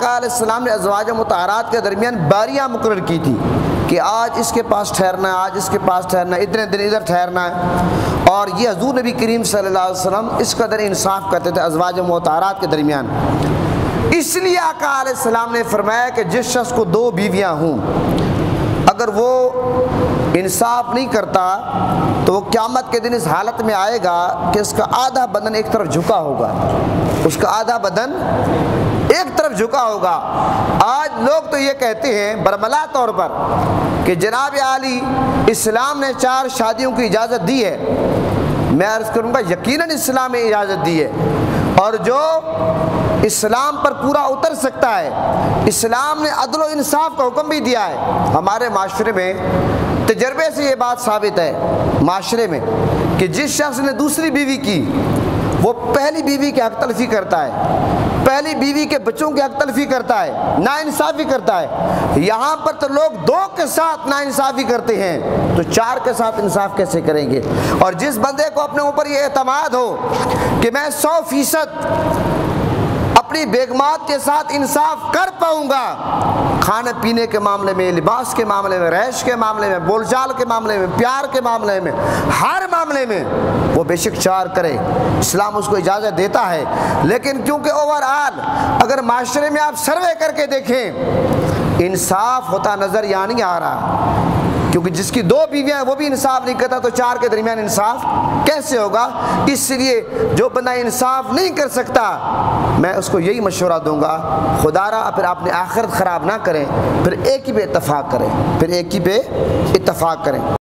अलैहिस्सलाम ने अज़वाज मुताहरात के दरमियान बारियाँ मुकर्रर की थी कि आज इसके पास ठहरना है, आज इसके पास ठहरना है, इतने दिन इधर ठहरना है। और ये हज़ूर नबी करीम सल्लल्लाहु अलैहि वसल्लम इस कदर इंसाफ करते थे अज़वाज मुताहरात के दरमियान। इसलिए आका अलैहिस्सलाम ने फरमाया कि जिस शख्स को दो बीवियाँ हों, अगर वो इंसाफ नहीं करता तो वो क़यामत के दिन इस हालत में आएगा कि उसका आधा बदन एक तरफ झुका होगा, उसका आधा बदन एक तरफ झुका होगा। आज लोग तो ये कहते हैं बरमला तौर पर कि जनाब आली इस्लाम ने 4 शादियों की इजाज़त दी है। मैं अर्ज़ करूँगा यकीनन इस्लाम ने इजाज़त दी है, और जो इस्लाम पर पूरा उतर सकता है, इस्लाम ने अदल व इंसाफ का हुक्म भी दिया है। हमारे माशरे में तजर्बे से ये बात साबित है माशरे में कि जिस शख्स ने दूसरी बीवी की वो पहली बीवी के हक तलफी करता है, पहली बीवी के बच्चों के हक तलफी करता है, नाइंसाफ़ी करता है। यहाँ पर तो लोग 2 के साथ नाइंसाफ़ी करते हैं, तो 4 के साथ इंसाफ कैसे करेंगे। और जिस बंदे को अपने ऊपर ये एतमाद हो कि मैं 100% अपनी बेगमात के साथ इंसाफ कर पाऊंगा, खाने पीने के मामले में, लिबास के मामले में, रैश के मामले में, बोलचाल के मामले में, प्यार के मामले में, हर मामले में वो बेशक 4 करे, इस्लाम उसको इजाज़त देता है। लेकिन क्योंकि ओवरऑल अगर माशरे में आप सर्वे करके देखें इंसाफ होता नज़र यहाँ नहीं आ रहा, क्योंकि जिसकी 2 बीवियाँ वो भी इंसाफ नहीं करता तो 4 के दरमियान इंसाफ कैसे होगा। इसलिए जो बंदा इंसाफ नहीं कर सकता, मैं उसको यही मशवरा दूंगा, खुदारा फिर अपनी आखिरत ख़राब ना करें, फिर एक ही पे इत्तफ़ाक़ करें, फिर एक ही पे इत्तफ़ाक़ करें।